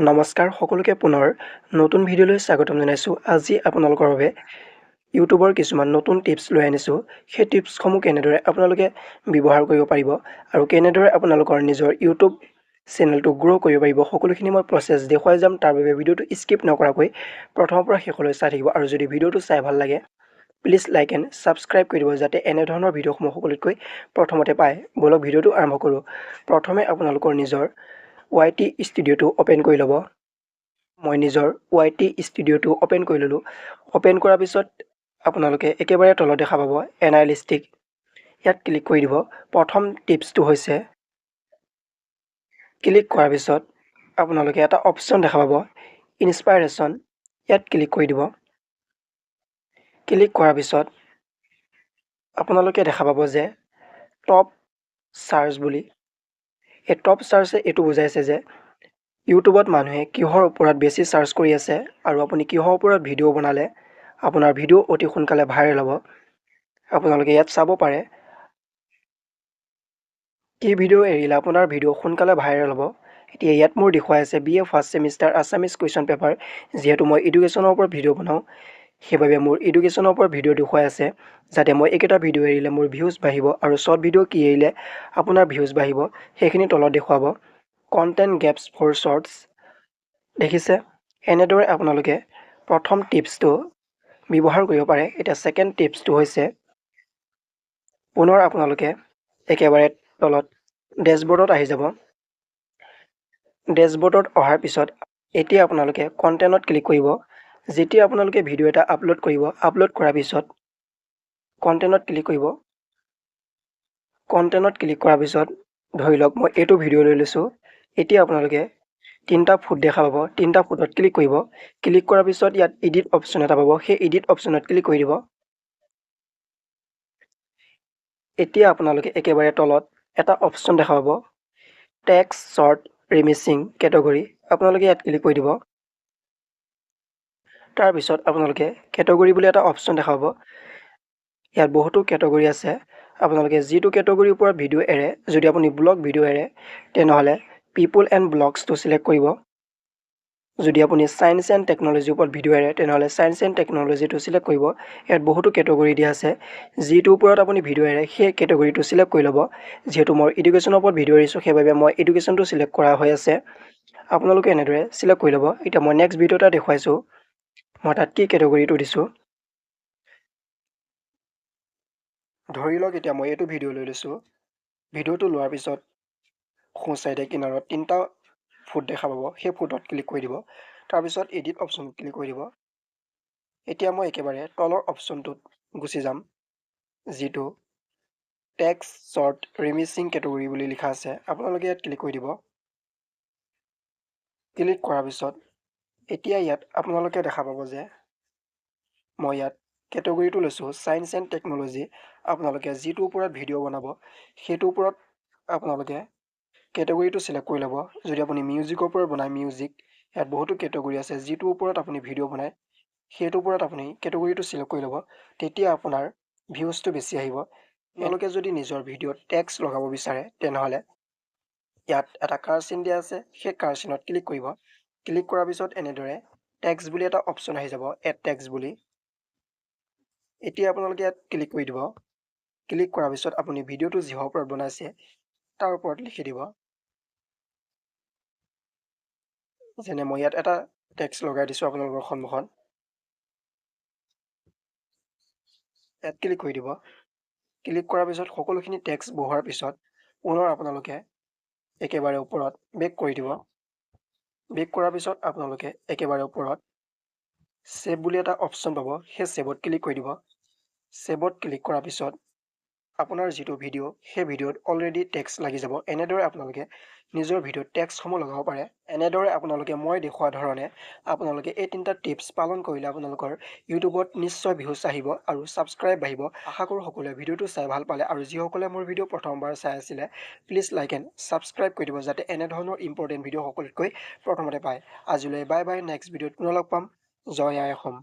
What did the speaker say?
নমস্কাৰ সকলোকে পুনৰ নতুন ভিডিঅ'লৈ স্বাগতম জনাইছোঁ। আজি আপোনালোকৰ বাবে ইউটিউবৰ কিছুমান নতুন টিপছ লৈ আনিছোঁ। সেই টিপছসমূহ কেনেদৰে আপোনালোকে ব্যৱহাৰ কৰিব পাৰিব আৰু কেনেদৰে আপোনালোকৰ নিজৰ ইউটিউব চেনেলটো গ্ৰ' কৰিব পাৰিব সকলোখিনি মই প্ৰচেছ দেখুৱাই যাম। তাৰ বাবে ভিডিঅ'টো স্কিপ নকৰাকৈ প্ৰথমৰ পৰা শেষলৈ চাই থাকিব আৰু যদি ভিডিঅ'টো চাই ভাল লাগে প্লিজ লাইক এণ্ড ছাবস্ক্ৰাইব কৰি দিব যাতে এনেধৰণৰ ভিডিঅ'সমূহ সকলোতকৈ প্ৰথমতে পায়। ব'লক ভিডিঅ'টো আৰম্ভ কৰোঁ। প্ৰথমে আপোনালোকৰ নিজৰ YT ষ্টুডিঅ'টো অ'পেন কৰি ল'ব। মই নিজৰ YT ষ্টুডিঅ'টো অ'পেন কৰি ল'লোঁ। অ'পেন কৰাৰ পিছত আপোনালোকে একেবাৰে তলত দেখা পাব এনালিষ্টিক। ইয়াত ক্লিক কৰি দিব। প্ৰথম টিপছটো হৈছে ক্লিক কৰাৰ পিছত আপোনালোকে এটা অপশ্যন দেখা পাব ইনস্পাইৰেশ্যন। ইয়াত ক্লিক কৰি দিব। ক্লিক কৰাৰ পিছত আপোনালোকে দেখা পাব যে টপ চাৰ্চ বুলি। এই টপ চাৰ্চে এইটো বুজাইছে যে ইউটিউবত মানুহে কিহৰ ওপৰত বেছি চাৰ্চ কৰি আছে আৰু আপুনি কিহৰ ওপৰত ভিডিঅ' বনালে আপোনাৰ ভিডিঅ' অতি সোনকালে ভাইৰেল হ'ব। আপোনালোকে ইয়াত চাব পাৰে কি ভিডিঅ' এৰিলে আপোনাৰ ভিডিঅ' সোনকালে ভাইৰেল হ'ব। এতিয়া ইয়াত মোৰ দেখুৱাই আছে BA first semester Assamese question paper. যিহেতু মই এডুকেশ্যনৰ ওপৰত ভিডিঅ' বনাওঁ সেইবাবে মোৰ এডুকেশ্যনৰ ওপৰত ভিডিঅ' দেখুৱাই আছে যাতে মই এইকেইটা ভিডিঅ' এৰিলে মোৰ ভিউজ বাঢ়িব আৰু শ্বৰ্ট ভিডিঅ' কি এৰিলে আপোনাৰ ভিউজ বাঢ়িব সেইখিনি তলত দেখুৱাব। কণ্টেণ্ট গেপছ ফৰ শ্বৰ্টছ দেখিছে। এনেদৰে আপোনালোকে প্ৰথম টিপছটো ব্যৱহাৰ কৰিব পাৰে। এতিয়া ছেকেণ্ড টিপছটো হৈছে পুনৰ আপোনালোকে একেবাৰে তলত ডেছবৰ্ডত আহি যাব। ডেছবৰ্ডত অহাৰ পিছত এতিয়া আপোনালোকে কণ্টেণ্টত ক্লিক কৰিব। যেতিয়া আপোনালোকে ভিডিঅ' এটা আপলোড কৰিব, আপলোড কৰাৰ পিছত কণ্টেণ্টত ক্লিক কৰিব। কণ্টেণ্টত ক্লিক কৰাৰ পিছত ধৰি লওক মই এইটো ভিডিঅ' লৈ লৈছোঁ। এতিয়া আপোনালোকে তিনিটা ফুট দেখা পাব। তিনিটা ফুটত ক্লিক কৰিব। ক্লিক কৰাৰ পিছত ইয়াত এডিট অপশ্যন এটা পাব। সেই এডিট অপশ্যনত ক্লিক কৰি দিব। এতিয়া আপোনালোকে একেবাৰে তলত এটা অপশ্যন দেখা পাব টেক্সট শ্বৰ্ট ৰিমিক্সিং কেটেগৰী। আপোনালোকে ইয়াত ক্লিক কৰি দিব। তাৰপিছত আপোনালোকে কেটেগৰী বুলি এটা অপশ্যন দেখা পাব। ইয়াত বহুতো কেটেগৰী আছে। আপোনালোকে যিটো কেটেগৰীৰ ওপৰত ভিডিঅ' এৰে, যদি আপুনি ব্লগ ভিডিঅ' এৰে তেনেহ'লে পিপল এণ্ড ব্লগছটো ছিলেক্ট কৰিব। যদি আপুনি ছায়েন্স এণ্ড টেকন'লজিৰ ওপৰত ভিডিঅ' এৰে তেনেহ'লে ছায়েন্স এণ্ড টেকন'লজিটো ছিলেক্ট কৰিব। ইয়াত বহুতো কেটেগৰী দিয়া আছে। যিটোৰ ওপৰত আপুনি ভিডিঅ' এৰে সেই কেটেগৰীটো ছিলেক্ট কৰি ল'ব। যিহেতু মই এডুকেশ্যনৰ ওপৰত ভিডিঅ' এৰিছোঁ সেইবাবে মই এডুকেশ্যনটো ছিলেক্ট কৰা হৈ আছে। আপোনালোকে এনেদৰে ছিলেক্ট কৰি ল'ব। এতিয়া মই নেক্সট ভিডিঅ' এটা দেখুৱাইছোঁ। মই তাত কি কেটেগৰীটো দিছোঁ। ধৰি লওক এতিয়া মই এইটো ভিডিঅ' লৈ লৈছোঁ। ভিডিঅ'টো লোৱাৰ পিছত সোঁ চাইডে কিনাৰত তিনিটা ফুট দেখা পাব। সেই ফুটত ক্লিক কৰি দিব। তাৰপিছত এডিট অপশ্যনত ক্লিক কৰি দিব। এতিয়া মই একেবাৰে তলৰ অপশ্যনটোত গুচি যাম যিটো টেক্সট শ্বৰ্ট ৰিমিক্সিং কেটেগৰী বুলি লিখা আছে। আপোনালোকে ইয়াত ক্লিক কৰি দিব। ক্লিক কৰাৰ পিছত এতিয়া ইয়াত আপোনালোকে দেখা পাব যে মই ইয়াত কেটেগৰীটো লৈছোঁ ছায়েন্স এণ্ড টেকন'লজি। আপোনালোকে যিটোৰ ওপৰত ভিডিঅ' বনাব সেইটোৰ ওপৰত আপোনালোকে কেটেগৰীটো ছিলেক্ট কৰি ল'ব। যদি আপুনি মিউজিকৰ ওপৰত বনায় মিউজিক, ইয়াত বহুতো কেটেগৰী আছে। যিটোৰ ওপৰত আপুনি ভিডিঅ' বনায় সেইটোৰ ওপৰত আপুনি কেটেগৰীটো ছিলেক্ট কৰি ল'ব। তেতিয়া আপোনাৰ ভিউজটো বেছি আহিব। আপোনালোকে যদি নিজৰ ভিডিঅ'ত টেক্সট লগাব বিচাৰে তেনেহ'লে ইয়াত এটা কাৰ চিন দিয়া আছে। সেই কাৰ চিনত ক্লিক কৰিব। ক্লিক কৰাৰ পিছত এনেদৰে টেক্সট বুলি এটা অপশ্যন আহি যাব এড টেক্সট বুলি। এতিয়া আপোনালোকে ইয়াত ক্লিক কৰি দিব। ক্লিক কৰাৰ পিছত আপুনি ভিডিঅ'টো যিহৰ ওপৰত বনাইছে তাৰ ওপৰত লিখি দিব। যেনে মই ইয়াত এটা টেক্সট লগাই দিছোঁ আপোনালোকৰ সন্মুখত। ইয়াত ক্লিক কৰি দিব। ক্লিক কৰাৰ পিছত সকলোখিনি টেক্সট বহোৱাৰ পিছত পুনৰ আপোনালোকে একেবাৰে ওপৰত বেক কৰি দিব। বেক কৰাৰ পিছত আপোনালোকে একেবাৰে ওপৰত ছেভ বুলি এটা অপশ্যন পাব। সেই ছেভত ক্লিক কৰি দিব। ছেভত ক্লিক কৰাৰ পিছত আপোনাৰ যিটো ভিডিঅ' সেই ভিডিঅ'ত অলৰেডি টেক্সট লাগি যাব। এনেদৰে আপোনালোকে নিজৰ ভিডিঅ'ত টেক্সটসমূহ লগাব পাৰে। এনেদৰে আপোনালোকে মই দেখুওৱা ধৰণে আপোনালোকে এই তিনিটা টিপছ পালন কৰিলে আপোনালোকৰ ইউটিউবত নিশ্চয় ভিউজ আহিব আৰু ছাবস্ক্ৰাইব বাঢ়িব। আশা কৰোঁ সকলোৱে ভিডিঅ'টো চাই ভাল পালে আৰু যিসকলে মোৰ ভিডিঅ' প্ৰথমবাৰ চাই আছিলে প্লিজ লাইক এণ্ড ছাবস্ক্ৰাইব কৰি দিব যাতে এনেধৰণৰ ইম্পৰ্টেণ্ট ভিডিঅ' সকলোতকৈ প্ৰথমতে পায়। আজিলৈ বাই বাই। নেক্সট ভিডিঅ'ত পুনৰ লগ পাম। জয় আই অসম।